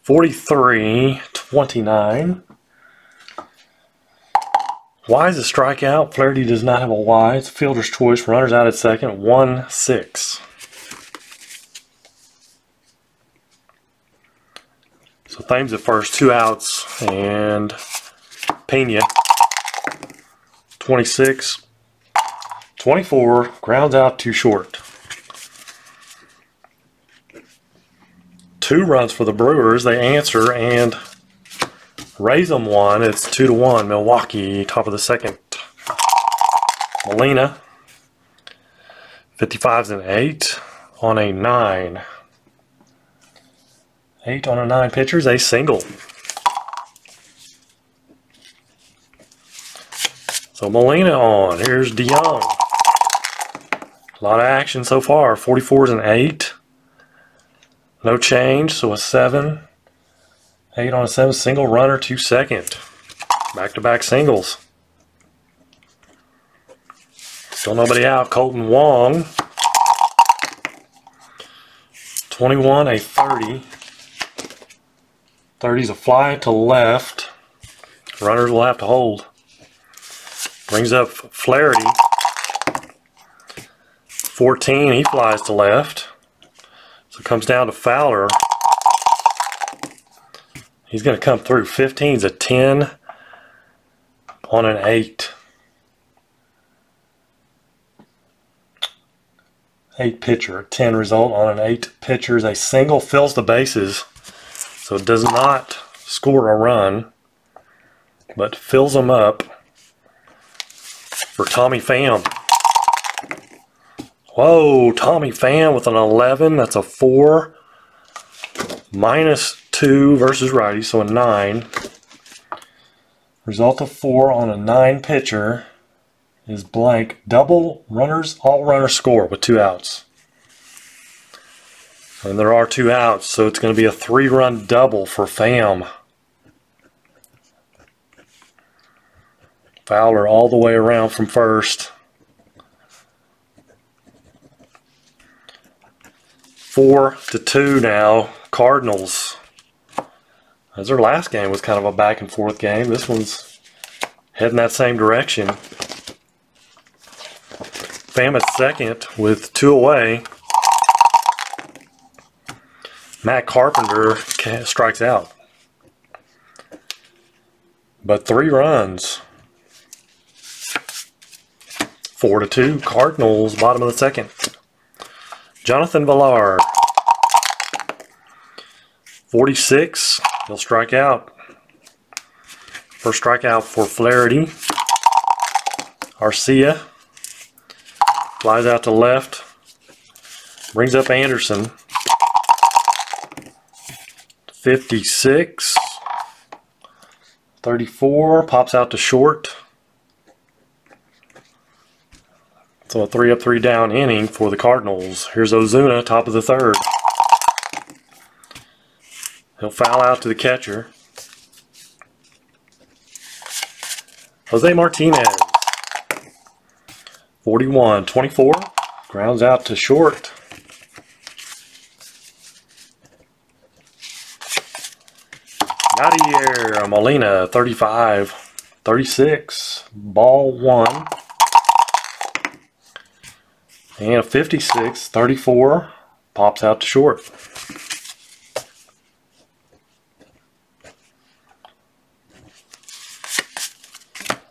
43-29. Y is a strikeout. Flaherty does not have a Y. It's a fielder's choice. Runners out at second. 1-6. So Thames at first, 2 outs, and Pena, 26-24, grounds out too short. 2 runs for the Brewers. They answer and raise them 1. It's 2-1. Milwaukee, top of the second. Molina, 55's an 8 on a 9. 8 on a 9 pitchers, a single. So Molina on. Here's DeYoung. A lot of action so far. 44's an 8. No change, so a 7. 8 on a 7. Single runner to second. Back-to-back singles. Still nobody out. Colton Wong. 21, a 30. 30's a fly to left. Runners will have to hold. Brings up Flaherty. 14, he flies to left. So it comes down to Fowler. He's going to come through. 15's a 10 on an 8. 8 pitcher. 10 result on an 8 pitchers. A single fills the bases. So it does not score a run, but fills them up for Tommy Pham. Whoa, Tommy Pham with an 11. That's a 4. -2 versus righty, so a 9. Result of 4 on a 9 pitcher is blank. Double runners, all runners score with 2 outs. And there are 2 outs, so it's going to be a 3-run double for Pham. Fowler all the way around from first. 4-2 now. Cardinals. As their last game was kind of a back and forth game, this one's heading that same direction. Pham at second with 2 away. Matt Carpenter strikes out. But 3 runs. 4-2. Cardinals, bottom of the second. Jonathan Villar. 46. He'll strike out. First strikeout for Flaherty. Arcia. Flies out to left. Brings up Anderson. 56. 34. Pops out to short. So a 3 up, 3 down inning for the Cardinals. Here's Ozuna, top of the third. He'll foul out to the catcher. Jose Martinez. 41-24. Grounds out to short. Yadier Molina, 35-36. Ball 1. And a 56-34. Pops out to short.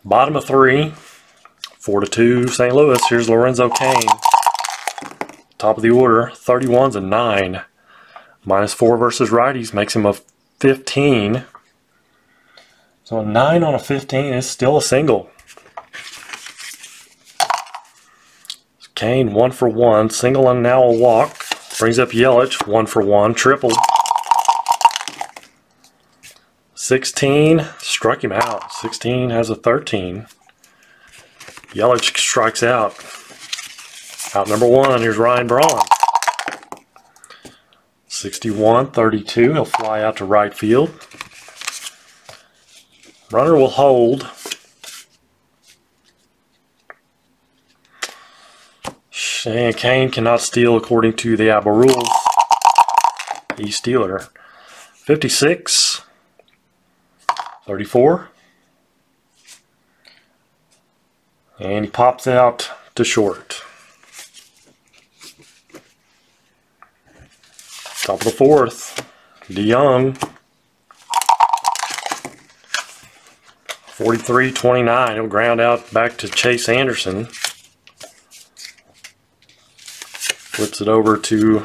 Bottom of 3. 4-2 St. Louis. Here's Lorenzo Cain. Top of the order. 31's a 9. -4 versus righties makes him a 15. So a 9 on a 15 is still a single. Cain 1 for 1. Single and now a walk. Brings up Yelich 1 for 1. Triple. 16. Struck him out. 16 has a 13. Yelich strikes out. Out number 1. Here's Ryan Braun. 61-32. He'll fly out to right field. Runner will hold. And Cain cannot steal according to the Apba rules. He's Steeler. 56, 34, and he pops out to short. Top of the fourth, DeYoung, 43-29. He'll ground out back to Chase Anderson. Flips it over to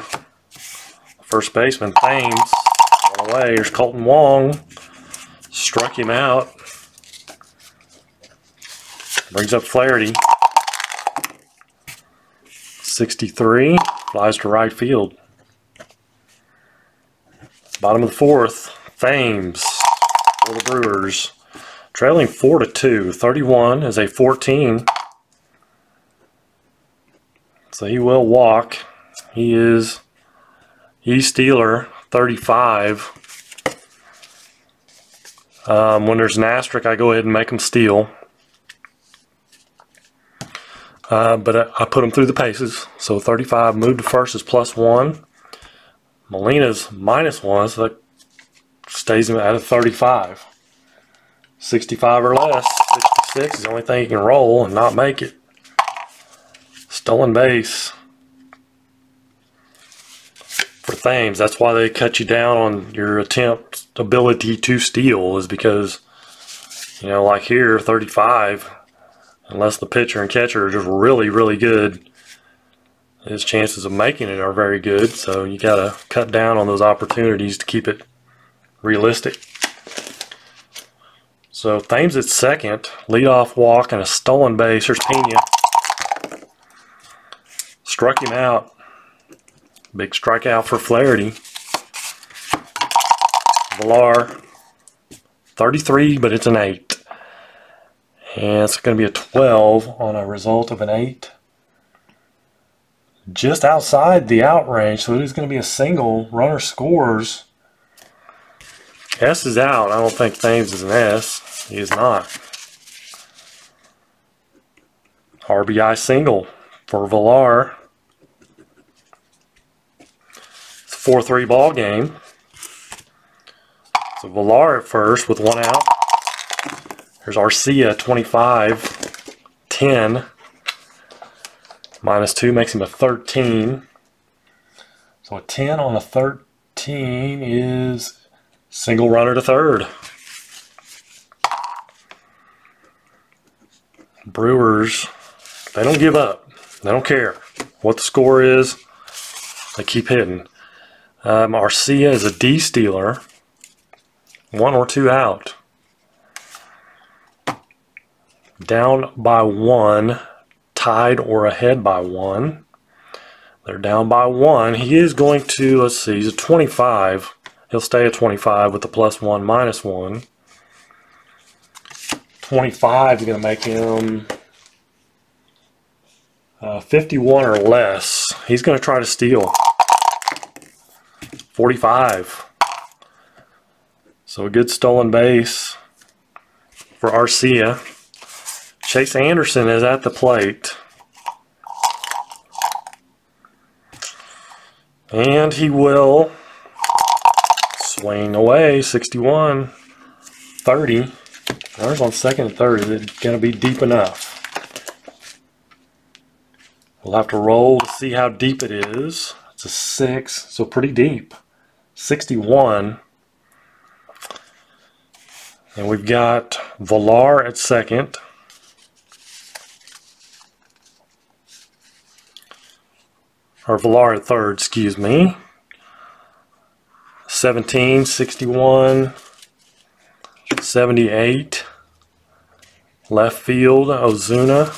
first baseman Thames. One away. Here's Colton Wong. Struck him out. Brings up Flaherty. 63. Flies to right field. Bottom of the fourth. Thames for the Brewers. Trailing 4-2. 31 is a 14. So he will walk. He's Steeler, 35. When there's an asterisk, I go ahead and make him steal. But I put him through the paces. So 35 moved to first is +1. Molina's -1, so that stays him at a 35. 65 or less, 66 is the only thing he can roll and not make it. Stolen base for Thames. That's why they cut you down on your attempt ability to steal, is because, you know, like here, 35, unless the pitcher and catcher are just really, really good, his chances of making it are very good. So you got to cut down on those opportunities to keep it realistic. So Thames at second, leadoff walk and a stolen base. Here's Pena. Struck him out. Big strikeout for Flaherty. Villar, 33, but it's an 8. And it's going to be a 12 on a result of an 8. Just outside the out range, so it is going to be a single. Runner scores. S is out. I don't think Thames is an S. He is not. RBI single for Villar. It's a 4-3 ball game. So Villar at first with one out. Here's Arcia, 25, 10. -2 makes him a 13. So a 10 on a 13 is single runner to third. Brewers, they don't give up. They don't care what the score is. They keep hitting. Arcia is a D stealer. 1 or 2 out. Down by 1. Tied or ahead by 1. They're down by 1. He is going to, let's see, he's a 25. He'll stay at 25 with the +1, -1. 25 is going to make him 51 or less. He's going to try to steal. 45. So a good stolen base for Arcia. Chase Anderson is at the plate. And he will swing away. 61, 30. Runners on second and third. Is it going to be deep enough? We'll have to roll to see how deep it is. It's a 6, so pretty deep. 61. And we've got Villar at second. Or Villar at third, excuse me. 17, 61, 78. Left field, Ozuna.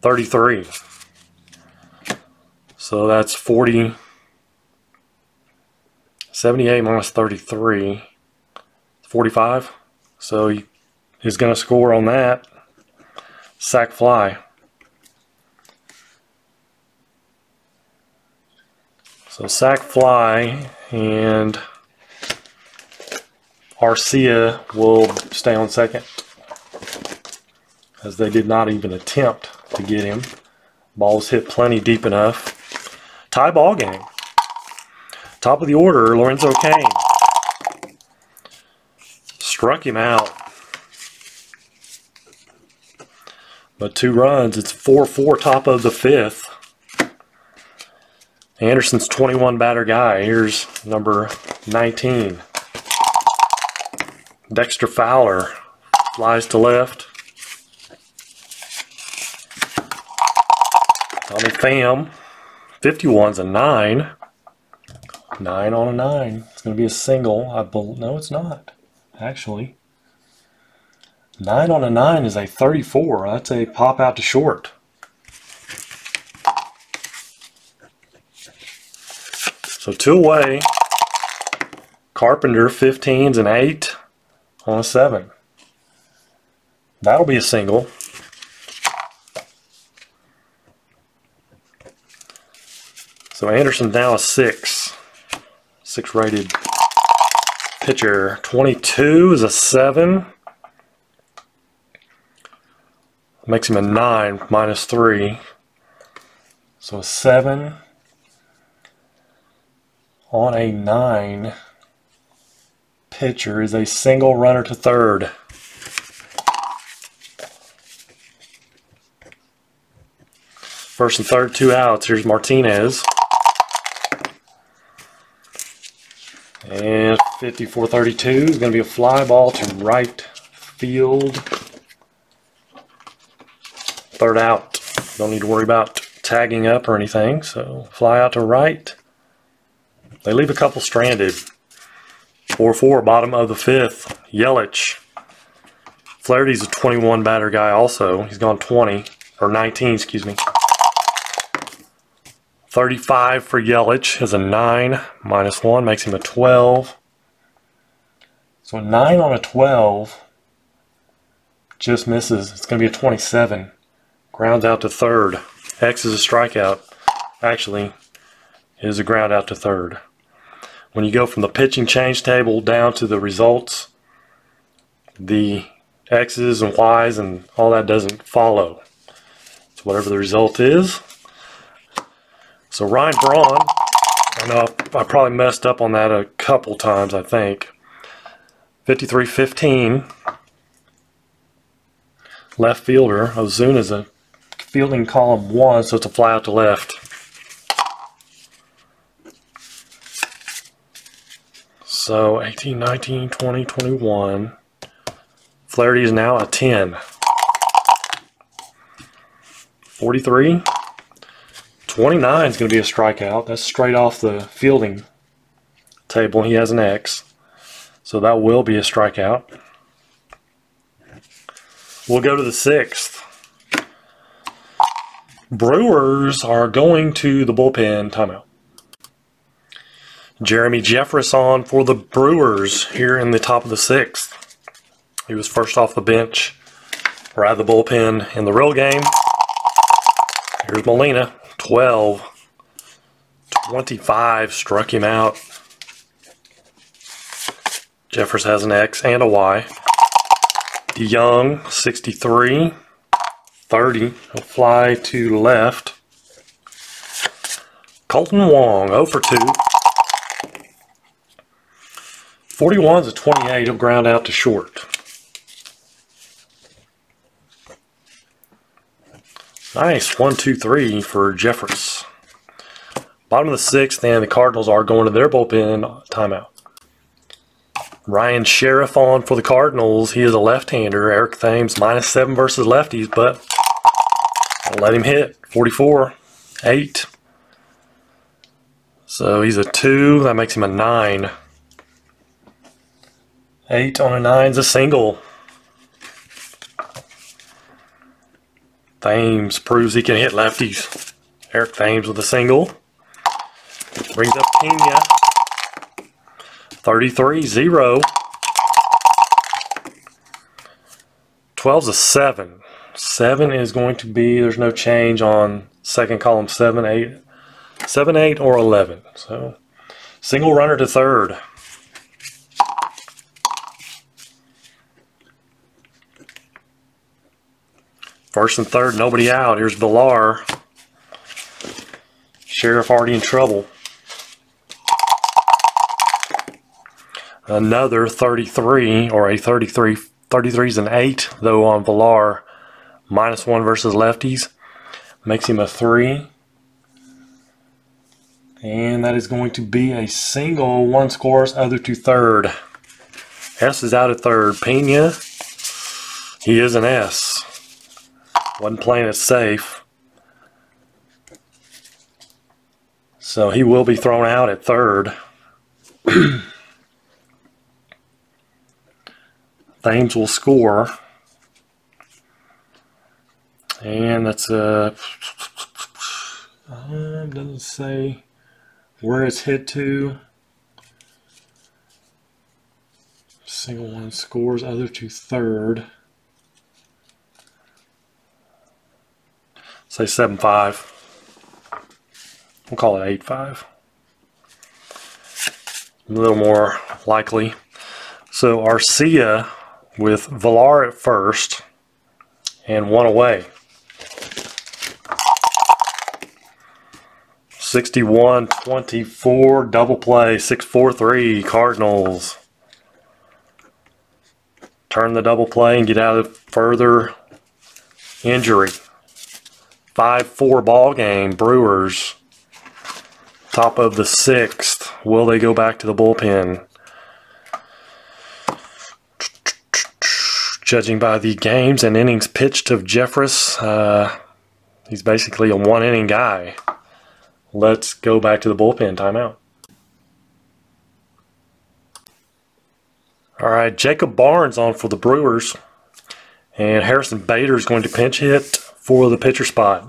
33. So that's 40. 78 minus 33. 45. So he's going to score on that. Sac fly. So sac fly, and Arcia will stay on second, as they did not even attempt to get him. Ball's hit plenty deep enough. Tie ball game. Top of the order, Lorenzo Cain. Struck him out. But 2 runs. It's 4-4 top of the 5th. Anderson's 21 batter guy. Here's number 19. Dexter Fowler flies to left. Tommy Pham, 51's a 9. 9 on a 9. It's going to be a single. No, it's not, actually. 9 on a 9 is a 34. That's a pop out to short. So 2 away. Carpenter, 15's an 8 on a 7. That'll be a single. So Anderson's now a 6. 6 rated pitcher. 22 is a 7. Makes him a 9 minus 3. So a 7 on a 9 pitcher is a single, runner to third. First and third, 2 outs. Here's Martinez. And 54-32 is going to be a fly ball to right field. Third out. Don't need to worry about tagging up or anything. So fly out to right. They leave a couple stranded. 4-4, bottom of the 5th. Yelich. Flaherty's a 21 batter guy also. He's gone 20, or 19, excuse me. 35 for Yelich is a 9 minus 1, makes him a 12. So a 9 on a 12 just misses. It's going to be a 27. Grounds out to third. X is a strikeout. Actually, it is a ground out to third. When you go from the pitching change table down to the results, the X's and Y's and all that doesn't follow. So whatever the result is. So Ryan Braun, I know I probably messed up on that a couple times, I think. 53-15. Left fielder. Ozuna's a fielding column 1, so it's a fly out to left. So 18, 19, 20, 21. Flaherty is now a 10. 43. 29 is going to be a strikeout. That's straight off the fielding table. He has an X. So that will be a strikeout. We'll go to the 6th. Brewers are going to the bullpen timeout. Jeremy Jeffress on for the Brewers here in the top of the 6th. He was first off the bench, or out of the bullpen in the real game. Here's Molina. 12. 25 struck him out. Jeffers has an X and a Y. DeYoung, 63. 30. He'll fly to left. Colton Wong, 0 for 2. 41's a 28. He'll ground out to short. Nice, 1, 2, 3 for Jeffers. Bottom of the 6th, and the Cardinals are going to their bullpen timeout. Ryan Sheriff on for the Cardinals. He is a left-hander. Eric Thames -7 versus lefties, but I'll let him hit. 44, 8. So he's a 2. That makes him a 9. 8 on a 9 is a single. Thames proves he can hit lefties. Eric Thames with a single. Brings up Pena. 33-0. 12's a 7. 7 is going to be, there's no change on second column, 7, 8. 7, 8, or 11. So, single runner to third. First and third, nobody out. Here's Villar. Sheriff already in trouble. Another 33, or a 33. 33's an 8, though, on Villar. -1 versus lefties. Makes him a 3. And that is going to be a single. One scores, other to third. S is out at third. Pena, he is an S. Wasn't playing it safe. So he will be thrown out at third. Thames will score. And that's doesn't say where it's hit to. Single one scores, other to third. Say 7-5. We'll call it 8-5. A little more likely. So Arcia with Villar at first and 1 away. 61-24, double play, 6-4-3, Cardinals. Turn the double play and get out of further injury. 5-4 ball game, Brewers. Top of the 6th. Will they go back to the bullpen? Judging by the games and innings pitched of Jeffress, he's basically a 1-inning guy. Let's go back to the bullpen. Timeout. All right, Jacob Barnes on for the Brewers. And Harrison Bader is going to pinch hit for the pitcher spot.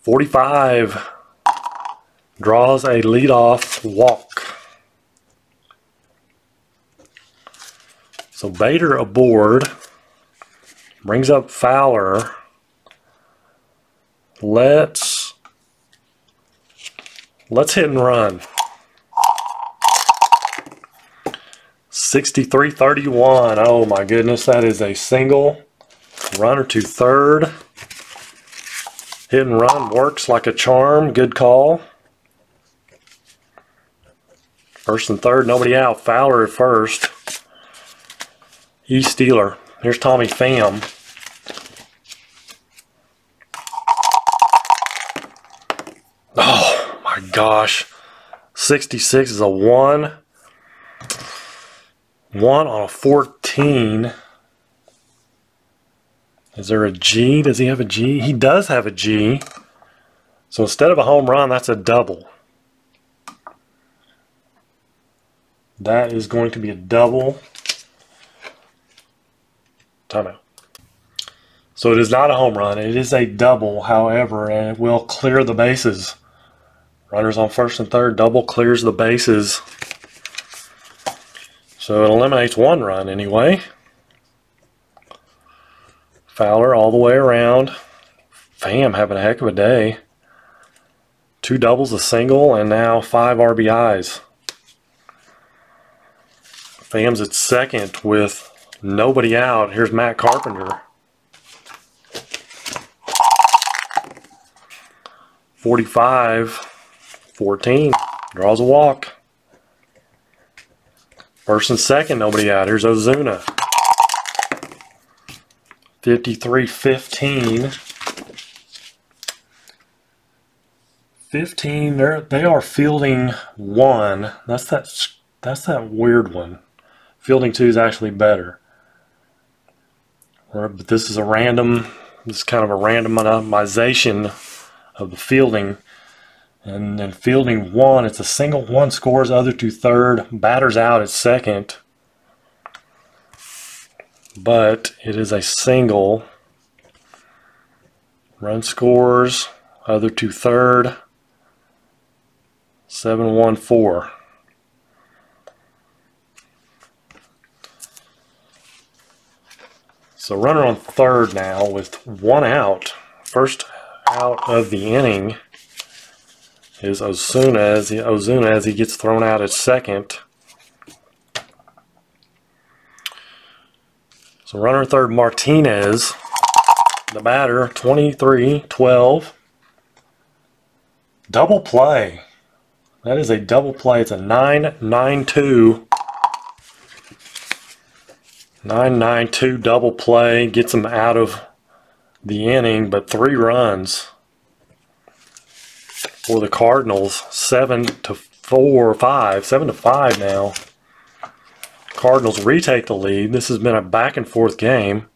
45 draws a leadoff walk. So Bader aboard, brings up Fowler. Let's hit and run. 63-31. Oh my goodness, that is a single. Runner to third. Hit and run works like a charm. Good call. First and third, nobody out. Fowler at first. Steeler. Here's Tommy Pham. Oh my gosh. 66 is a 1. 1 on a 14. Is there a G? Does he have a G? He does have a G. So instead of a home run, that's a double. That is going to be a double. Timeout. So it is not a home run. It is a double, however, and it will clear the bases. Runners on first and third. Double clears the bases. So it eliminates 1 run anyway. Fowler all the way around. Pham having a heck of a day. 2 doubles, a single, and now 5 RBIs. Pham's at second with nobody out. Here's Matt Carpenter. 45-14. Draws a walk. First and second, nobody out. Here's Ozuna. 53-15. 15. They are fielding 1. That's that weird one. Fielding 2 is actually better. But this is a random. This is kind of a randomization of the fielding. And then fielding 1, it's a single. 1 scores, other to third. Batter's out at second. But it is a single. Run scores, other to third. 7-1-4. So runner on third now with 1 out. First out of the inning is Ozuna as he gets thrown out at second. So runner third, Martinez, the batter, 23-12. Double play. That is a double play. It's a 9-9-2. 9-9-2 double play. Gets them out of the inning, but 3 runs for the Cardinals. 7-4-5. 7-5 now. Cardinals retake the lead. This has been a back and forth game.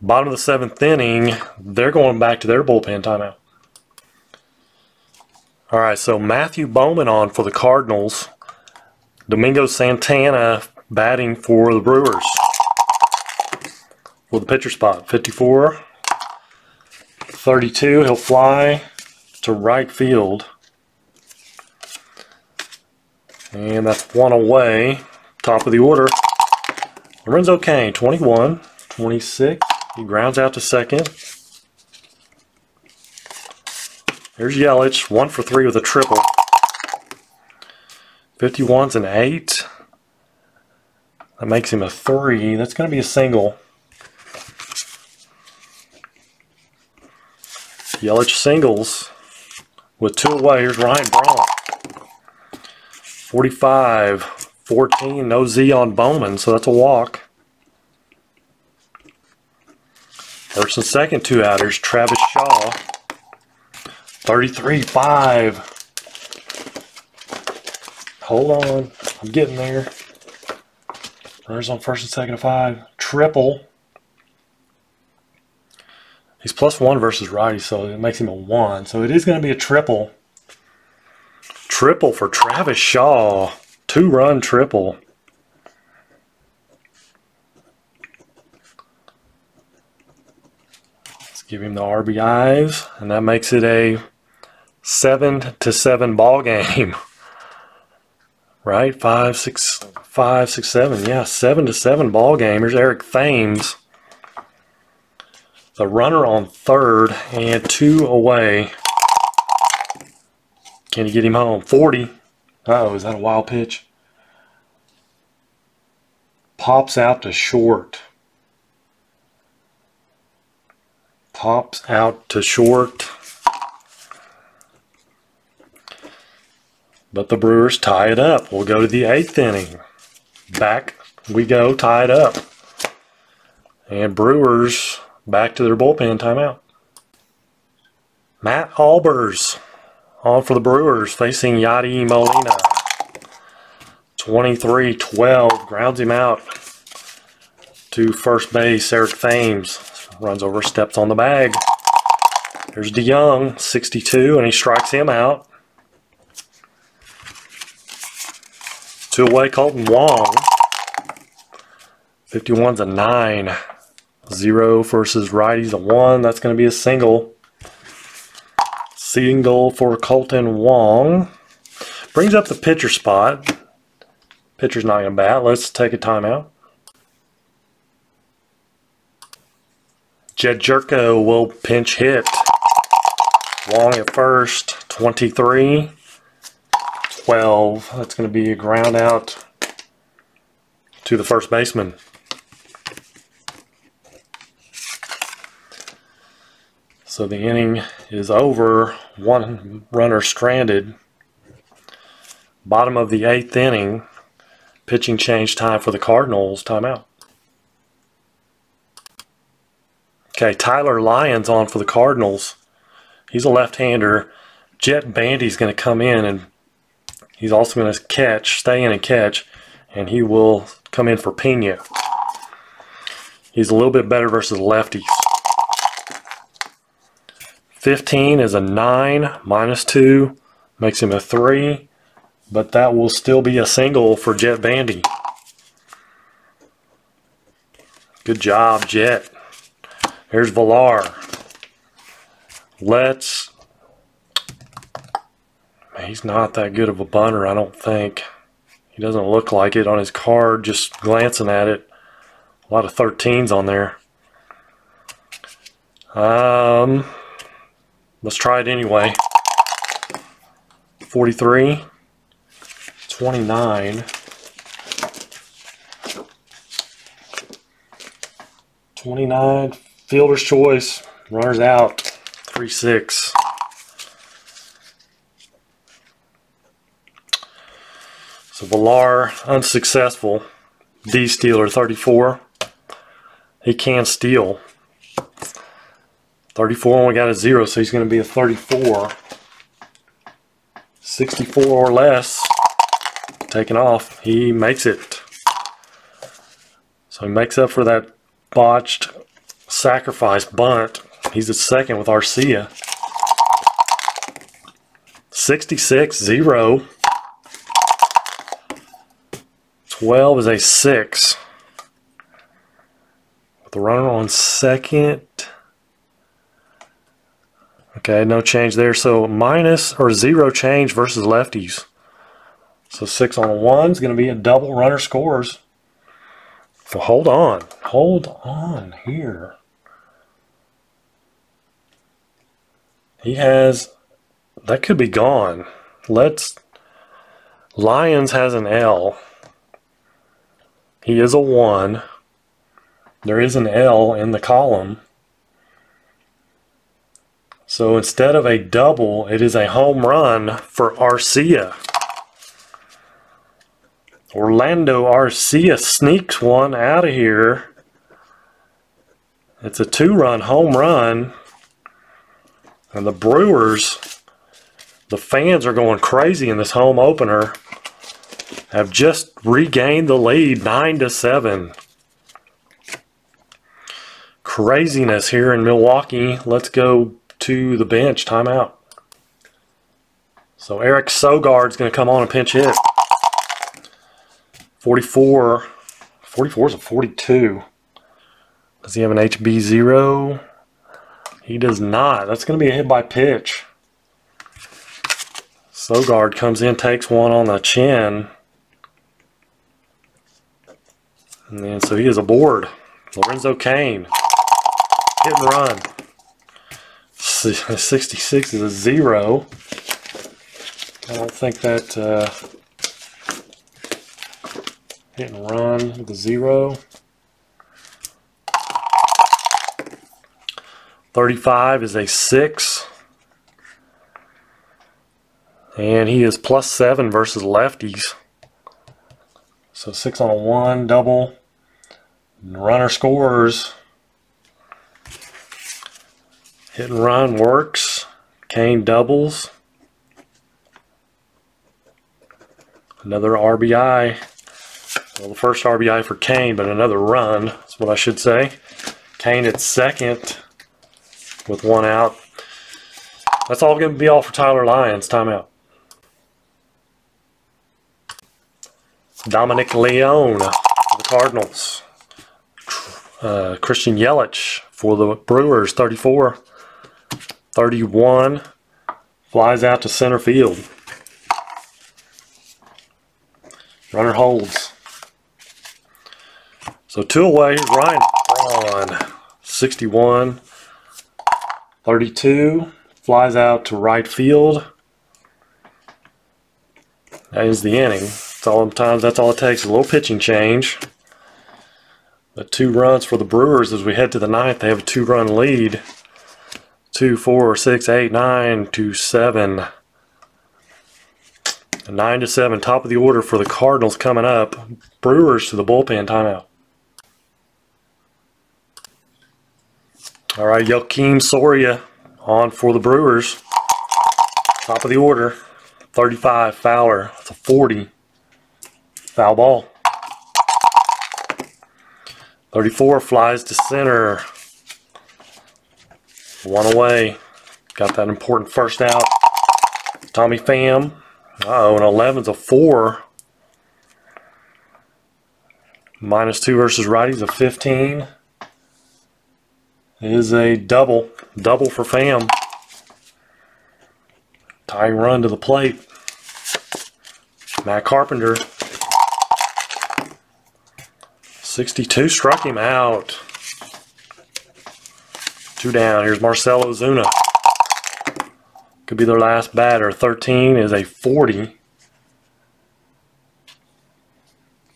Bottom of the 7th inning, they're going back to their bullpen timeout. All right, so Matthew Bowman on for the Cardinals. Domingo Santana batting for the Brewers for the pitcher spot. 54, 32. He'll fly to right field. And that's 1 away. Top of the order. Lorenzo Cain, 21, 26. He grounds out to second. Here's Yelich, 1 for 3 with a triple. 51's an 8. That makes him a 3. That's going to be a single. Yelich singles with 2 away. Here's Ryan Braun. 45, 14. No Z on Bowman, so that's a walk. First and second 2-outers. Travis Shaw. 33-5. Hold on. I'm getting there. Runners on first and second of 5. Triple. He's +1 versus righty, so it makes him a 1. So it is going to be a triple. Triple for Travis Shaw. 2-run triple. Let's give him the RBIs, and that makes it a 7-7 ball game. Right? 5, 6, 7. Yeah, 7-7 ball game. Here's Eric Thames. The runner on third and 2 away. Can you get him home? 40. Oh, is that a wild pitch? Pops out to short. Pops out to short. But the Brewers tie it up. We'll go to the 8th inning. Back we go, tied up. And Brewers back to their bullpen timeout. Matt Albers on for the Brewers facing Yadi Molina. 23-12. Grounds him out to first base. Eric Thames runs over, steps on the bag. There's DeYoung, 62, and he strikes him out. 2 away, Colton Wong. 51's a 9. 0 versus righties, a 1. That's going to be a single. Single for Colton Wong. Brings up the pitcher spot. Pitcher's not going to bat. Let's take a timeout. Jed Jerko will pinch hit. Wong at first. 23-12. That's going to be a ground out to the first baseman. So the inning is over. 1 runner stranded. Bottom of the 8th inning. Pitching change time for the Cardinals. Timeout. Okay, Tyler Lyons on for the Cardinals. He's a left-hander. Jet Bandy's going to come in, and he's also going to catch, stay in and catch, and he will come in for Pena. He's a little bit better versus lefties. 15 is a 9, -2, makes him a 3, but that will still be a single for Jet Bandy. Good job, Jet. Here's Villar. He's not that good of a bunter, I don't think. He doesn't look like it on his card, just glancing at it. A lot of 13s on there. Let's try it anyway. 43, 29, 29, fielder's choice, runners out, 3-6. So Villar, unsuccessful. D-Stealer, 34. He can steal. 34 only got a 0, so he's going to be a 34. 64 or less. Taken off. He makes it. So he makes up for that botched sacrifice bunt. He's at second with Arcia. 66-0. 12 is a 6. With the runner on second. Okay, no change there. So minus or 0 change versus lefties. So 6 on a 1 is going to be a double. Runner scores. So hold on here. He has, that could be gone. Lions has an L. He is a 1. There is an L in the column. So instead of a double, it is a home run for Arcia. Orlando Arcia sneaks one out of here. It's a 2-run home run. And the Brewers, the fans are going crazy in this home opener, have just regained the lead 9-7. Craziness here in Milwaukee. Let's go to the bench. Timeout. So Eric Sogard's going to come on and pinch hit. 44. 44 is a 42. Does he have an HB0? He does not. That's going to be a hit by pitch. Sogard comes in, takes one on the chin. And then so he is aboard. Lorenzo Cain. Hit and run. 66 is a 0. I don't think that hit and run with a 0. 35 is a 6. And he is +7 versus lefties. So 6 on a 1, double. Runner scores. Hit and run works. Cain doubles. Another RBI. Well, the first RBI for Cain, but another run. That's what I should say. Cain at second with 1 out. That's all going to be all for Tyler Lyons. Timeout. Dominic Leone for the Cardinals. Christian Yelich for the Brewers, 34. 31. Flies out to center field. Runner holds. So 2 away. Here's Ryan Braun. 61. 32. Flies out to right field. That is the inning. Sometimes that's all it takes, a little pitching change. The 2 runs for the Brewers as we head to the 9th. They have a 2-run lead. 2, 4, 6, 8, 9 to 7. 9-7, top of the order for the Cardinals coming up. Brewers to the bullpen. Timeout. All right, Joakim Soria on for the Brewers. Top of the order. 35, Fowler. It's a 40. Foul ball. 34 flies to center. 1 away. Got that important first out. Tommy Pham. Uh-oh, and 11's a 4. -2 versus righties, a 15. It is a double. Double for Pham. Tying run to the plate. Matt Carpenter. 62 struck him out. 2 down. Here's Marcell Ozuna. Could be their last batter. 13 is a 40.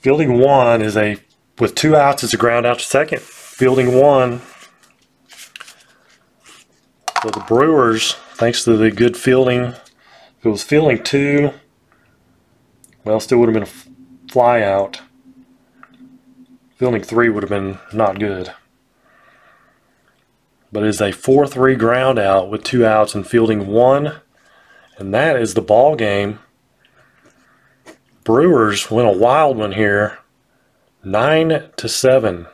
Fielding 1 is a, with 2 outs, it's a ground out to second. Fielding 1. So the Brewers, thanks to the good fielding, if it was fielding 2 Well, still would have been a fly out. Fielding 3 would have been not good. But it is a 4-3 ground out with 2 outs and fielding 1. And that is the ball game. Brewers win a wild one here. 9-7.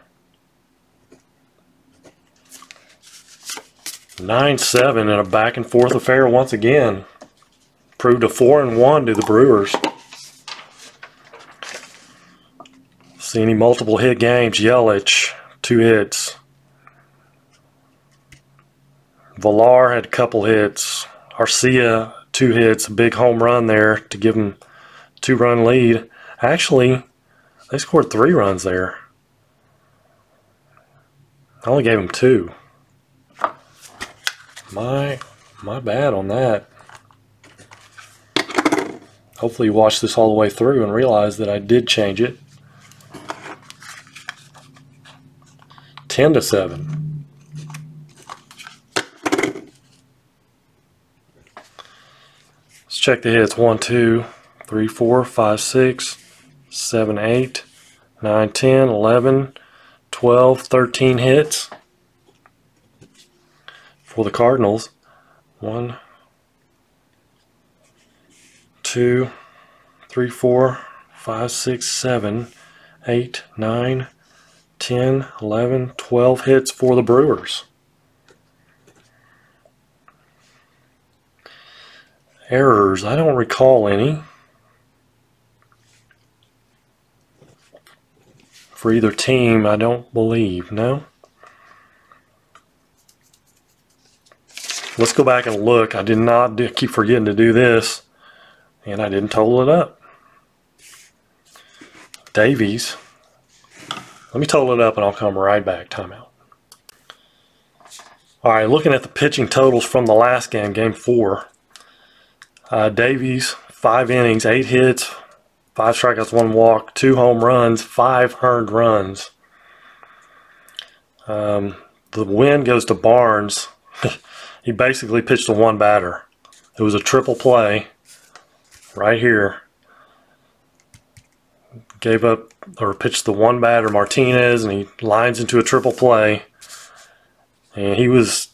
9-7 in a back and forth affair once again. Proved a 4-1 to the Brewers. See any multiple hit games. Yelich, 2 hits. Villar had a couple hits. Arcia, 2 hits. A big home run there to give him 2-run lead. Actually, they scored 3 runs there. I only gave him 2. My bad on that. Hopefully you watched this all the way through and realize that I did change it. 10-7. Let's check the hits. 1, 2, 3, 4, 5, 6, 7, 8, 9, 10, 11, 12, 13 hits for the Cardinals. 1, 2, 3, 4, 5, 6, 7, 8, 9, 10, 11, 12 hits for the Brewers. Errors, I don't recall any. For either team, I don't believe. No? Let's go back and look. I did not keep forgetting to do this, and I didn't total it up. Davies. Let me total it up and I'll come right back. Timeout. Alright, looking at the pitching totals from the last game, game 4. Davies, 5 innings, 8 hits, 5 strikeouts, 1 walk, 2 home runs, 5 earned runs. The win goes to Barnes. He basically pitched to 1 batter. It was a triple play right here. Gave up or pitched the 1 batter, Martinez, and he lines into a triple play. And he was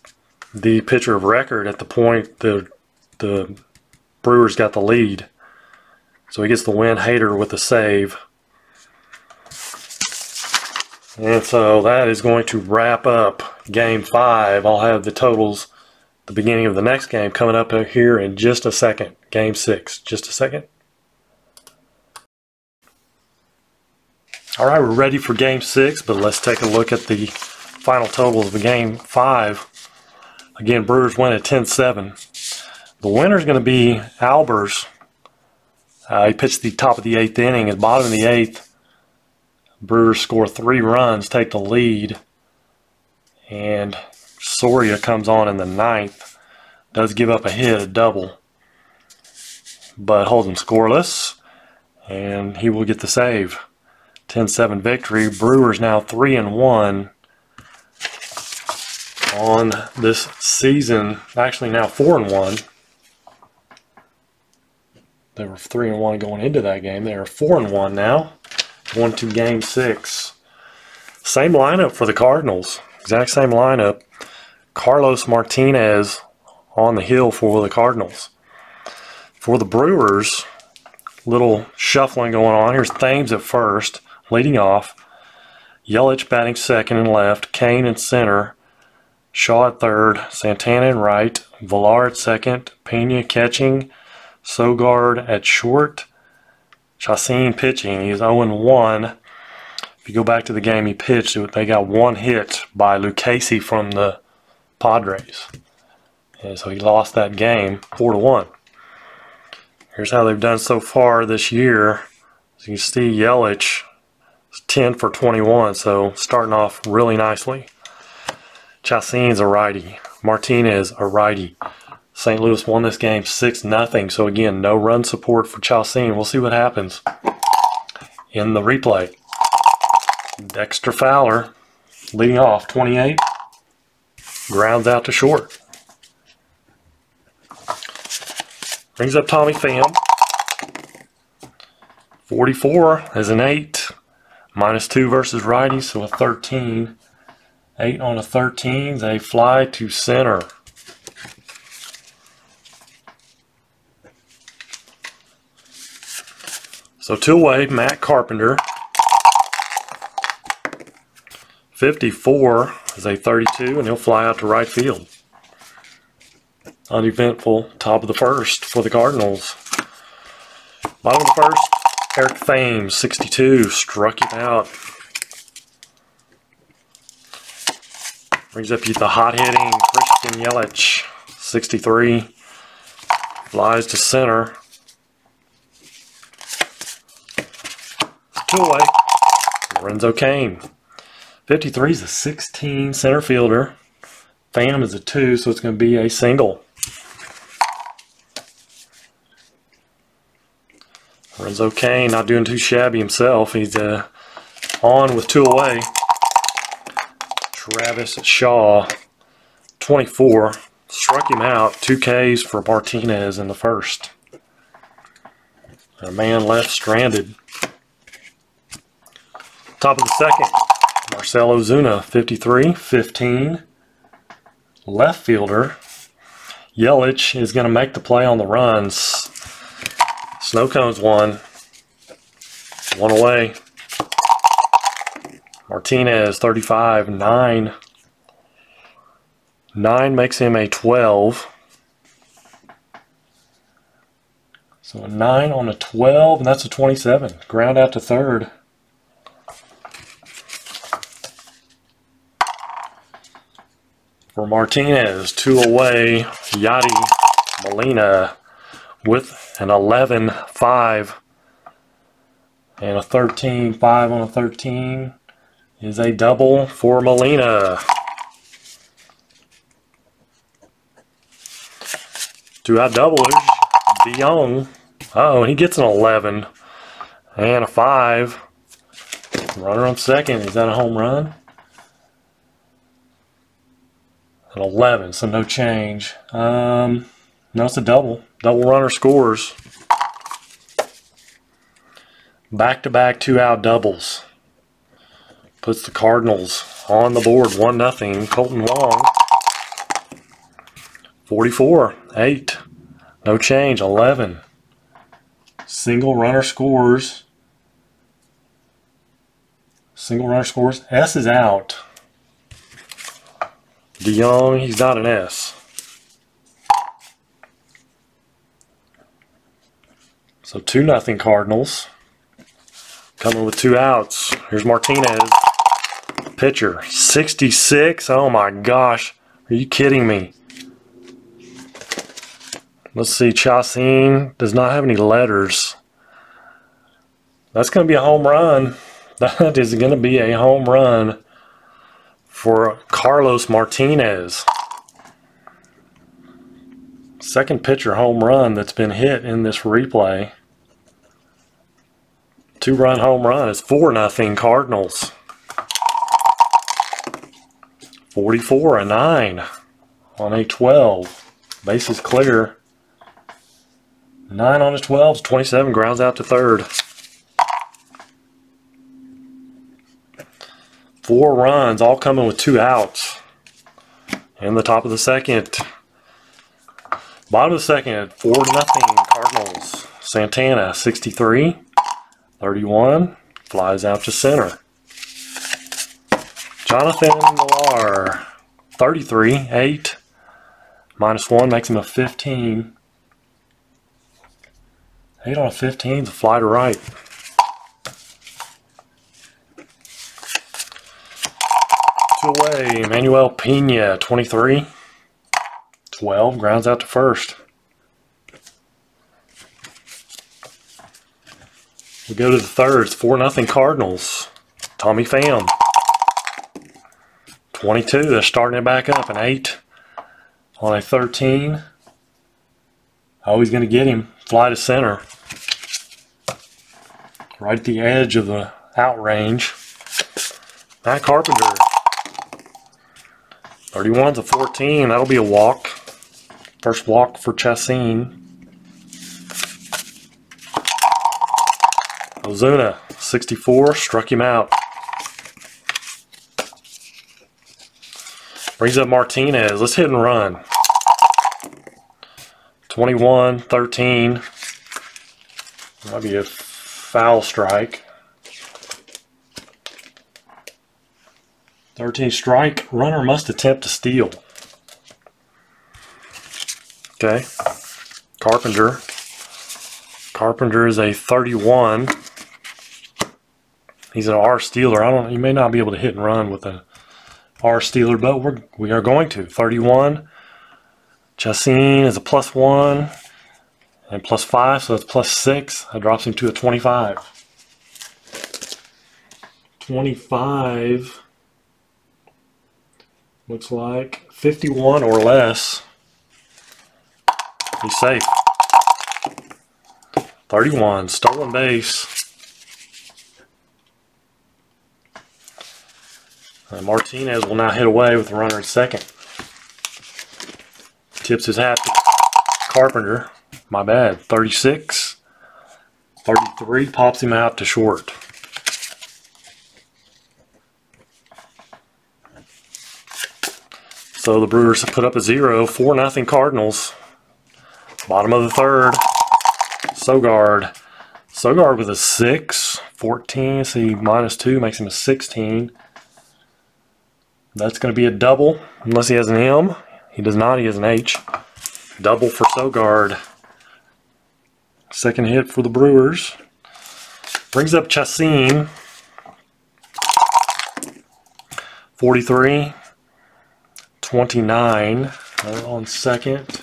the pitcher of record at the point the Brewers got the lead. So he gets the win. Hader with the save. And so that is going to wrap up game 5. I'll have the totals at the beginning of the next game coming up here in just a second. Game 6. Just a second. Alright, we're ready for game 6, but let's take a look at the final totals of game 5. Again, Brewers win at 10-7. The winner is going to be Albers. He pitched the top of the 8th inning. At the bottom of the 8th, Brewers score 3 runs, take the lead. And Soria comes on in the 9th. Does give up a hit, a double, but holds him scoreless. And he will get the save. 10-7 victory. Brewers now 3-1 on this season. Actually now 4-1. They were 3-1 going into that game. They are 4-1 now. Going to game 6. Same lineup for the Cardinals. Exact same lineup. Carlos Martinez on the hill for the Cardinals. For the Brewers, little shuffling going on. Here's Thames at first, leading off. Yelich batting second and left. Kane in center. Shaw at third. Santana in right. Villar at second. Pena catching. Sogard at short. Chacin pitching. He's 0-1. If you go back to the game he pitched, they got 1 hit by Lucchesi from the Padres. And so he lost that game 4-1. Here's how they've done so far this year. As you can see, Yelich is 10 for 21, so starting off really nicely. Chacin's a righty. Martinez a righty. St. Louis won this game 6-0, so again, no run support for Chacin. We'll see what happens in the replay. Dexter Fowler leading off, 28, grounds out to short. Brings up Tommy Pham. 44 is an 8. -2 versus righty, so a 13. 8 on a 13. They fly to center. So two-way, Matt Carpenter. 54 is a 32, and he'll fly out to right field. Uneventful top of the first for the Cardinals. Bottom of the first, Eric Thames, 62, struck him out. Brings up the hot-hitting Christian Yelich, 63, flies to center. Two-away, Lorenzo Cain. 53 is a 16 center fielder. Pham is a 2, so it's going to be a single. Lorenzo Cain not doing too shabby himself. He's on with 2 away. Travis Shaw, 24, struck him out. 2 Ks for Martinez in the first. A man left stranded. Top of the second, Marcell Ozuna, 53, 15. Left fielder. Yelich is going to make the play on the runs. Snow cones 1. 1 away. Martinez, 35, 9. 9 makes him a 12. So a 9 on a 12, and that's a 27. Ground out to third. For Martinez, 2 away, Yadi Molina with an 11-5 and a 13-5 on a 13 is a double for Molina. 2-out double. Here's DeYoung. Oh, he gets an 11 and a 5. Runner on second. Is that a home run? An 11, so no change. No, it's a double. Double runner scores. Back-to-back 2-out doubles. Puts the Cardinals on the board, 1-0. Colton Wong. 44, 8. No change, 11. Single runner scores. Single runner scores. S is out. DeYoung, he's not an S. So 2-0 Cardinals. Coming with 2 outs. Here's Martinez. Pitcher, 66. Oh my gosh. Are you kidding me? Let's see. Chacin does not have any letters. That's going to be a home run. That is going to be a home run for Carlos Martinez. Second pitcher home run that's been hit in this replay. 2-run home run. It's 4-0 Cardinals. 44, a 9 on a 12. Bases clear. 9 on a 12. 27 grounds out to third. 4 runs, all coming with 2 outs. In the top of the second. Bottom of the second, 4-0 Cardinals. Santana, 63, 31, flies out to center. Jonathan Millar, 33, 8, -1 makes him a 15. 8 on a 15 is a fly to right. Away, Manuel Pena, 23, 12, grounds out to first. We go to the third, it's 4-0 Cardinals. Tommy Pham, 22, they're starting it back up, an 8 on a 13. Oh, he's going to get him, fly to center. Right at the edge of the out range. Matt Carpenter. 31's a 14. That'll be a walk. First walk for Chacin. Ozuna, 64, struck him out. Brings up Martinez. Let's hit and run. 21-13. Might be a foul strike. 13 strike. Runner must attempt to steal. Okay. Carpenter. Carpenter is a 31. He's an R stealer. You may not be able to hit and run with a R stealer, but we are going to. 31. Chassin is a +1 and +5, so it's +6. That drops him to a 25. 25 looks like 51 or less. He's safe. 31, stolen base. And Martinez will now hit away with the runner at second. Tips his hat to Carpenter. My bad. 36. 33 pops him out to short. So the Brewers have put up a 0. 4-0 Cardinals. Bottom of the third. Sogard. Sogard with a 6. 14. See, -2 makes him a 16. That's going to be a double, unless he has an M. He does not. He has an H. Double for Sogard. Second hit for the Brewers. Brings up Chassin. 43. 29. On second.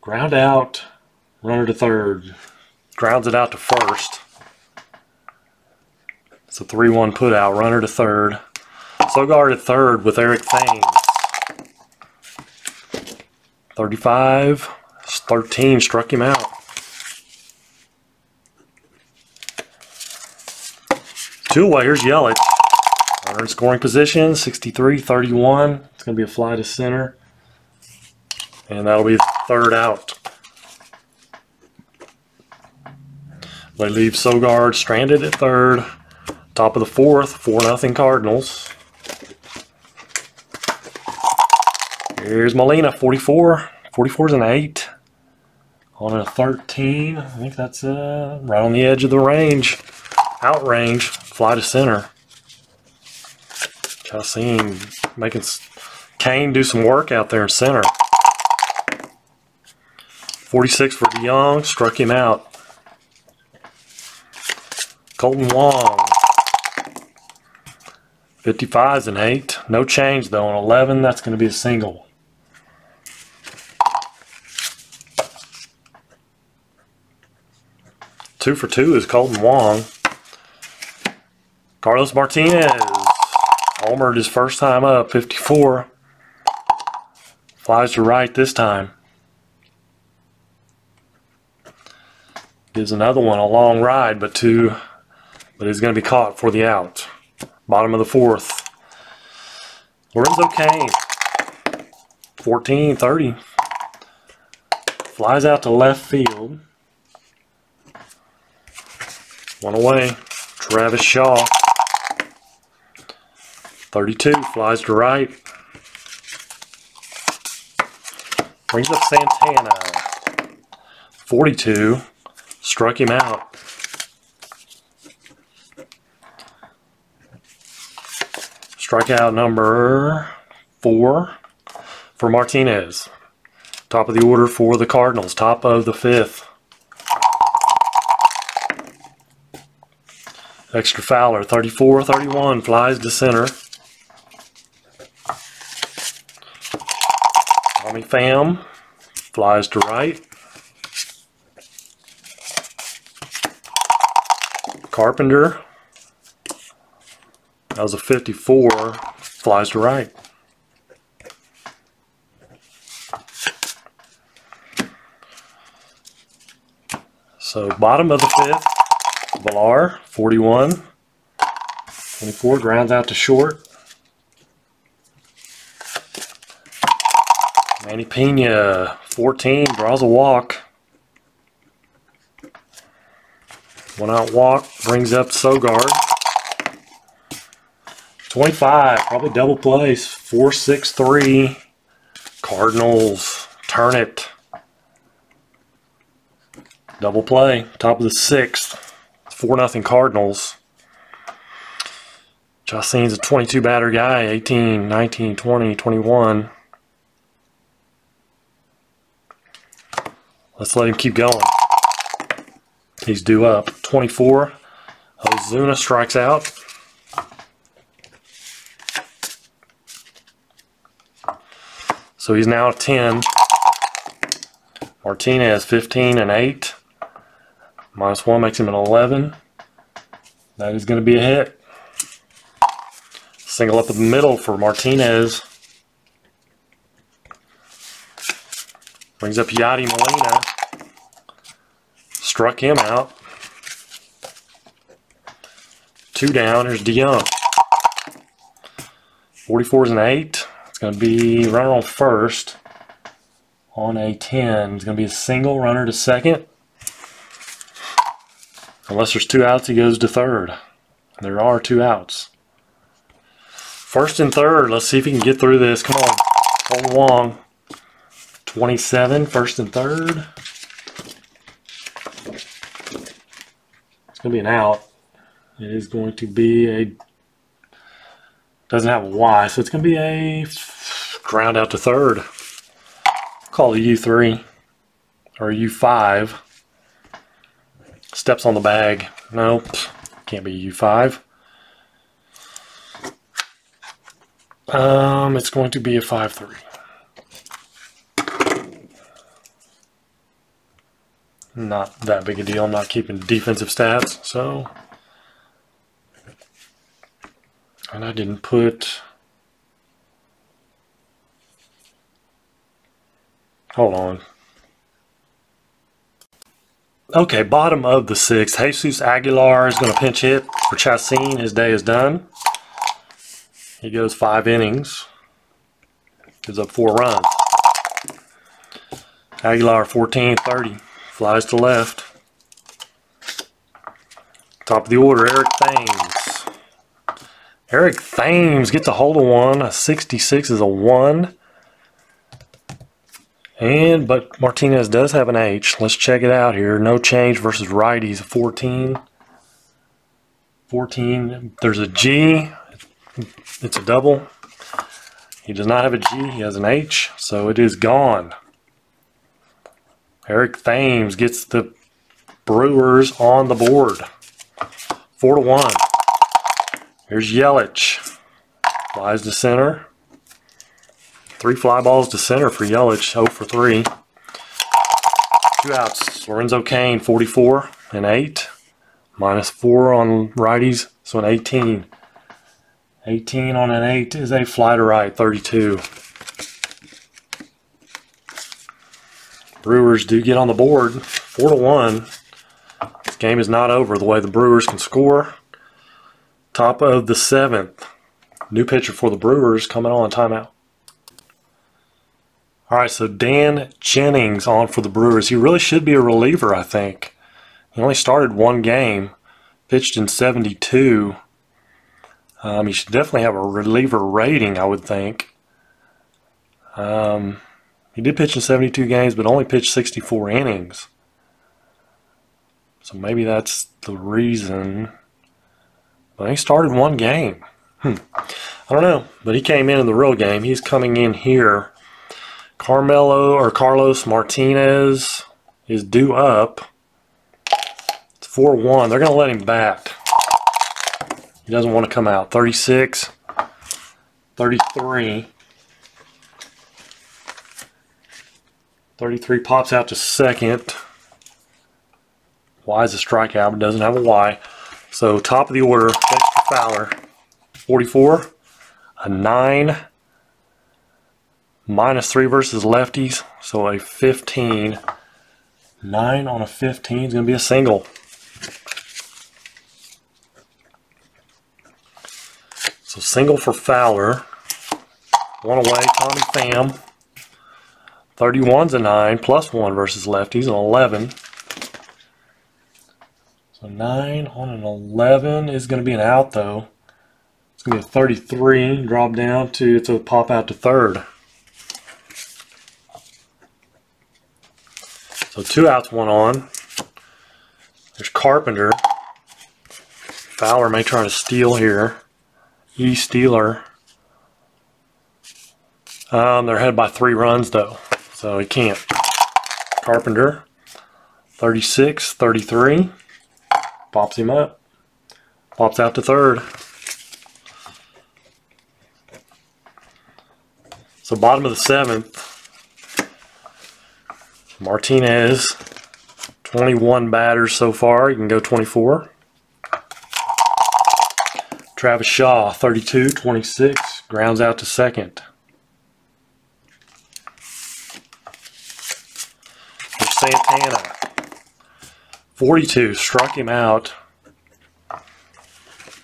Ground out. Runner to third. Grounds it out to first. It's a 3-1 put out. Runner to third. Sogard at third with Eric Thames. 35. 13 struck him out. Two away. Here's Yelich. Runner in scoring position. 63-31. It's going to be a fly to center. And that'll be third out. They leave Sogard stranded at third. Top of the fourth, 4-0 Cardinals. Here's Molina, 44. 44 is an 8. On a 13. I think that's right on the edge of the range. Out range. Fly to center. Chassin making Kane do some work out there in center. 46 for DeYoung. Struck him out. Colton Wong. 55 is an 8. No change though. On 11, that's going to be a single. Two for 2 is Colton Wong. Carlos Martinez. Homered his first time up. 54. Flies to right this time. Gives another one a long ride, but he's going to be caught for the out. Bottom of the fourth. Lorenzo Cain. 14-30. Flies out to left field. One away. Travis Shaw. 32. Flies to right. Brings up Santana. 42. Struck him out. Strikeout number 4 for Martinez. Top of the order for the Cardinals. Top of the 5th. Extra Fowler, 34-31, flies to center. Tommy Pham flies to right. Carpenter, that was a 54, flies to right. So bottom of the 5th, Villar, 41, 24, grounds out to short. Manny Pena, 14, draws a walk. One out walk brings up Sogard. 25, probably double plays. 4-6-3. Cardinals, turn it. Double play, top of the 6th. 4-0 Cardinals. Jocelyn's a 22 batter guy. 18, 19, 20, 21. Let's let him keep going. He's due up. 24. Ozuna strikes out. So he's now 10. Martinez 15 and 8. -1 makes him an 11. That is going to be a hit. Single up the middle for Martinez. Brings up Yadi Molina. Struck him out. 2 down. Here's DeYoung. 44's an 8. It's going to be runner on first. On a 10. It's going to be a single, runner to second. Unless there's 2 outs, he goes to third. There are 2 outs. First and third. Let's see if he can get through this. Come on. Hold along. 27, first and third. It's going to be an out. It is going to be a... Doesn't have a Y, so it's going to be a ground out to third. Call it a U3 or a U5. Steps on the bag. Nope. Can't be a U5. It's going to be a 5-3. Not that big a deal. I'm not keeping defensive stats, so. And I didn't put. Hold on. Okay, bottom of the 6th. Jesus Aguilar is going to pinch hit for Chacin. His day is done. He goes 5 innings. Gives up 4 runs. Aguilar 14-30. Flies to left. Top of the order, Eric Thames. Eric Thames gets a hold of one. A 66 is a 1. But Martinez does have an H. Let's check it out here. No change versus righties. 14. 14. There's a G. It's a double. He does not have a G. He has an H. So it is gone. Eric Thames gets the Brewers on the board. 4-1. Here's Yelich. Flies to center. 3 fly balls to center for Yelich. 0 for 3. 2 outs. Lorenzo Cain, 44 and 8. -4 on righties, so an 18. 18 on an 8 is a fly to right, 32. Brewers do get on the board, 4-1. This game is not over the way the Brewers can score. Top of the 7th. New pitcher for the Brewers coming on timeout. All right, so Dan Jennings on for the Brewers. He really should be a reliever, I think. He only started 1 game, pitched in 72. He should definitely have a reliever rating, I would think. He did pitch in 72 games, but only pitched 64 innings. So maybe that's the reason. But he started 1 game. I don't know, but he came in the real game. He's coming in here. Carlos Martinez is due up. It's 4-1. They're going to let him bat. He doesn't want to come out. 36, 33. 33 pops out to second. Y is a strikeout, but doesn't have a Y. So top of the order, Dexter Fowler. 44, a 9. -3 versus lefties, so a 15. 9 on a 15 is going to be a single. So single for Fowler. 1 away, Tommy Pham. 31's a 9, +1 versus lefties, an 11. So So 9 on an 11 is going to be an out though. It's going to be a 33, drop down to, it's a pop out to third. So 2 outs, 1 on. There's Carpenter. Fowler may try to steal here. Stealer. They're ahead by 3 runs though, so he can't. Carpenter, 36, 33. Pops him up. Pops out to third. So bottom of the 7th. Martinez, 21 batters so far. You can go 24. Travis Shaw, 32, 26. Grounds out to second. There's Santana, 42. Struck him out.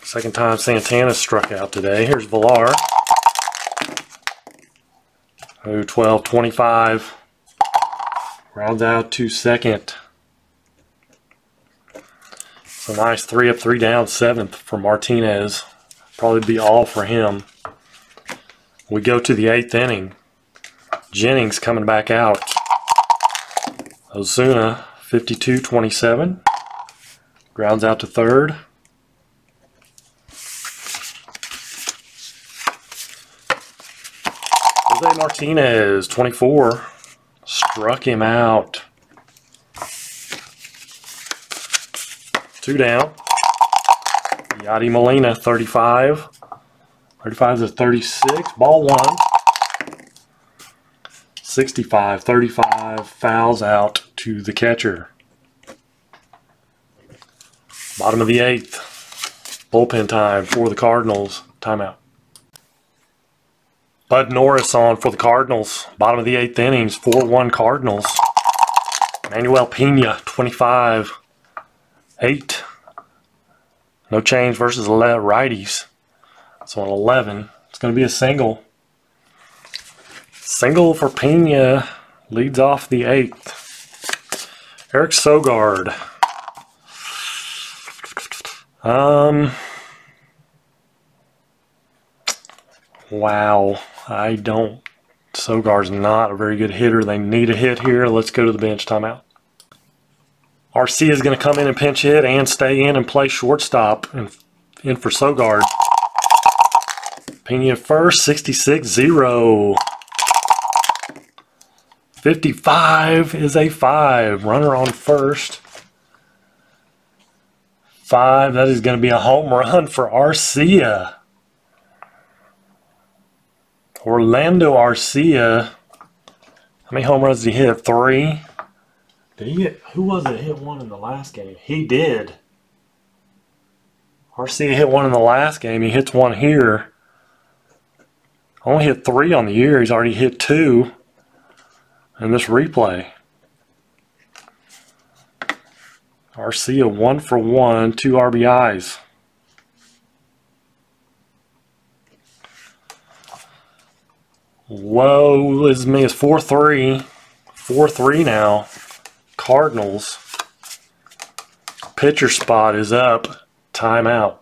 Second time Santana struck out today. Here's Villar. 12, 25. Rounds out to second. So nice 3 up, 3 down, 7th for Martinez. Probably be all for him. We go to the 8th inning. Jennings coming back out. Ozuna, 52, 27. Grounds out to third. Jose Martinez, 24. Struck him out. 2 down. Yadi Molina, 35. 35 to 36. Ball 1. 65, 35. Fouls out to the catcher. Bottom of the 8th. Bullpen time for the Cardinals. Timeout. Bud Norris on for the Cardinals. Bottom of the 8th innings. 4-1 Cardinals. Manuel Pena, 25. 8. No change versus righties. So on 11, it's going to be a single. Single for Pena. Leads off the 8th. Eric Sogard. Wow. Sogard's not a very good hitter. They need a hit here. Let's go to the bench. Timeout. RC is going to come in and pinch hit and stay in and play shortstop. And in for Sogard. Pena first, 66-0. 55 is a 5. Runner on first. 5. That is going to be a home run for Arcia. Orlando Arcia. How many home runs did he hit? 3. Did he hit? Who was it that hit 1 in the last game? He did. Arcia hit 1 in the last game. He hits 1 here. Only hit 3 on the year. He's already hit 2 in this replay. Arcia 1 for 1, 2 RBIs. Whoa, this is me. It's 4-3. 4-3 now. Cardinals. Pitcher spot is up. Timeout.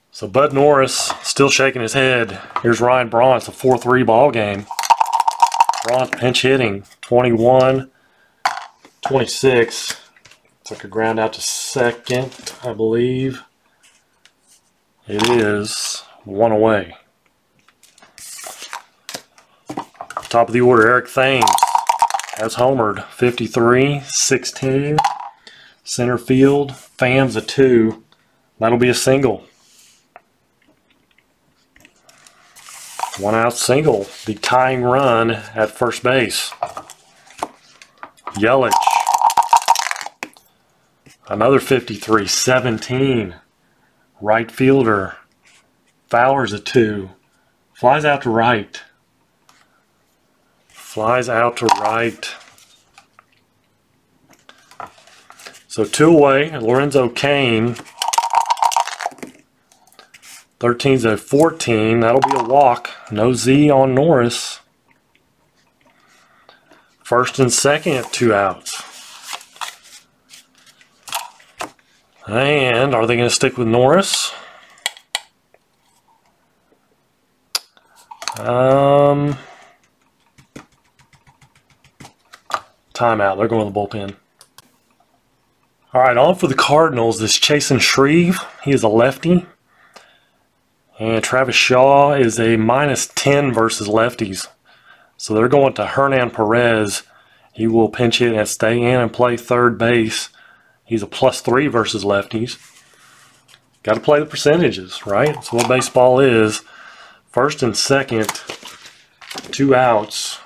So Bud Norris still shaking his head. Here's Ryan Braun. It's a 4-3 ball game. Braun's pinch hitting. 21, 26. Took a ground out to second, I believe. It is 1 away. Top of the order, Eric Thames has homered. 53, 16. Center field, Phams a 2. That'll be a single. 1 out single. The tying run at first base. Yelich. Another 53, 17. Right fielder. Fowler's a 2. Flies out to right. Flies out to right. So 2 away. Lorenzo Cain. 13's a 14. That'll be a walk. No Z on Norris. First and second, 2 outs. And are they going to stick with Norris? Timeout. They're going to the bullpen. All right, on for the Cardinals is Chasen Shreve. He is a lefty. And Travis Shaw is a -10 versus lefties. So they're going to Hernan Perez. He will pinch hit and stay in and play third base. He's a +3 versus lefties. Got to play the percentages, right? That's what baseball is. First and second, 2 outs.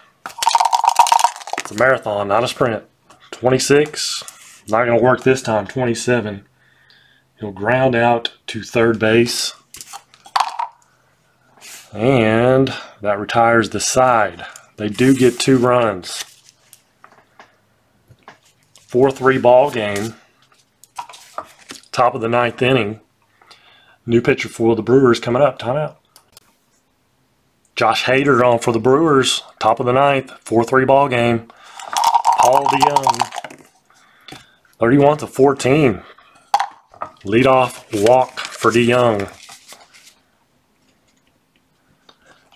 It's a marathon, not a sprint. 26, not going to work this time. 27. He'll ground out to third base. And that retires the side. They do get 2 runs. 4-3 ball game. Top of the 9th inning. New pitcher for the Brewers coming up. Timeout. Josh Hader on for the Brewers. Top of the 9th. 4-3 ball game. Paul DeYoung. 31-14. Leadoff walk for DeYoung.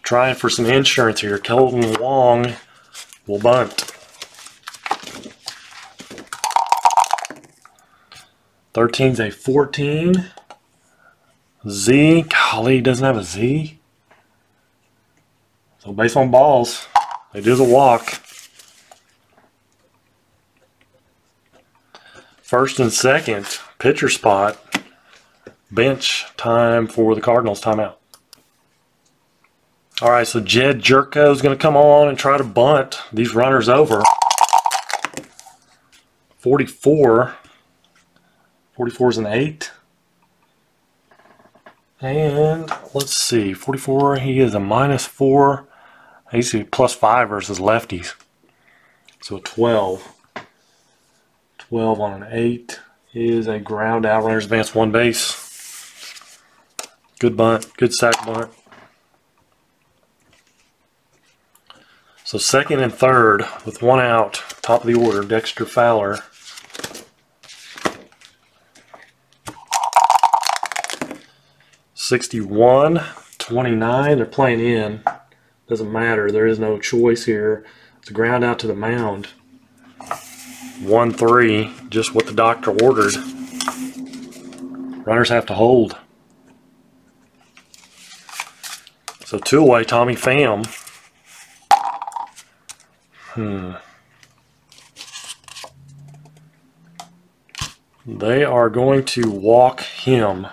Trying for some insurance here. Kelvin Wong will bunt. 13's a 14. Z. Golly, he doesn't have a Z. So base on balls. They do the walk. First and second. Pitcher spot. Bench time for the Cardinals. Timeout. All right, so Jed Jerko is going to come on and try to bunt these runners over. 44. 44 is an 8. And let's see, 44, he is a -4. He's a +5 versus lefties. So a 12. 12 on an 8 is a ground out. Runners advance 1 base. Good bunt, good sack bunt. So second and third with 1 out, top of the order, Dexter Fowler. (61-29). They're playing in. Doesn't matter. There is no choice here. It's a ground out to the mound. 1-3. Just what the doctor ordered. Runners have to hold. So 2 away. Tommy Pham. They are going to walk him.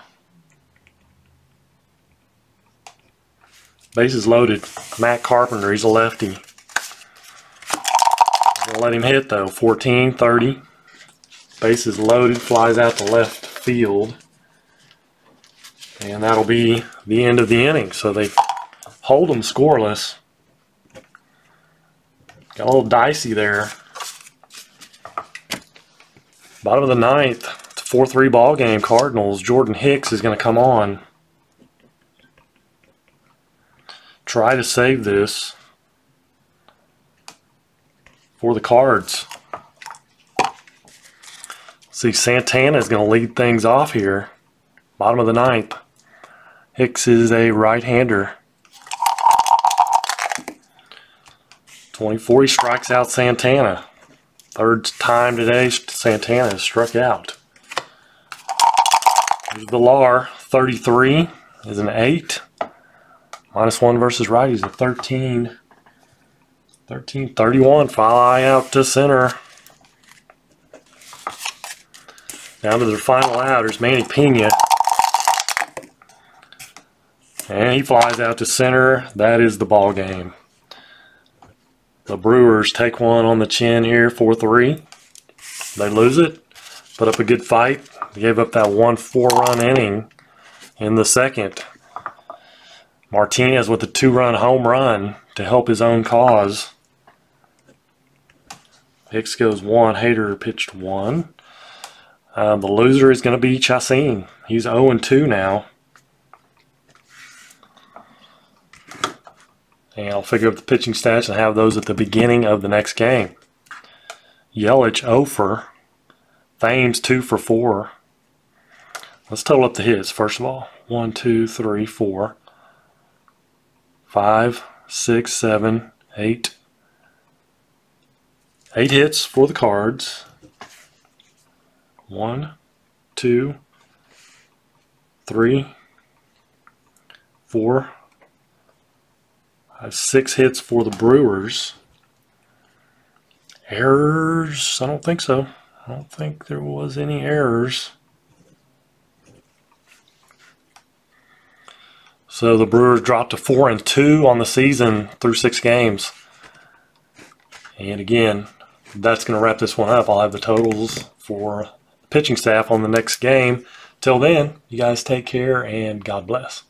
Bases loaded. Matt Carpenter, he's a lefty. Gonna let him hit though. 14-30. Bases loaded, flies out to left field. And that'll be the end of the inning. So they hold them scoreless. Got a little dicey there. Bottom of the 9th. It's a 4-3 ball game. Cardinals. Jordan Hicks is going to come on. Try to save this for the Cards. See, Santana is going to lead things off here. Bottom of the 9th. Hicks is a right-hander. 24, he strikes out Santana. Third time today Santana has struck out. Here's Villar. 33 is an 8. -1 versus righties, a 13. 13-31. Fly out to center. Down to their final out. There's Manny Pena. And he flies out to center. That is the ball game. The Brewers take one on the chin here, 4-3. They lose it. Put up a good fight. They gave up that 1 4-run inning in the second. Martinez with a 2-run home run to help his own cause. Hicks goes 1. Hader pitched 1. The loser is going to be Chacin. He's 0-2 now. And I'll figure up the pitching stats and have those at the beginning of the next game. Yelich 0 for. Thames 2 for 4. Let's total up the hits first of all. 1, 2, 3, 4, 5, 6, 7, 8. 8 hits for the Cards. 1, 2, 3, 4. I have 6 hits for the Brewers. Errors? I don't think so. I don't think there was any errors. So the Brewers dropped to 4-2 on the season through 6 games. And again, that's going to wrap this one up. I'll have the totals for the pitching staff on the next game. Till then, you guys take care and God bless.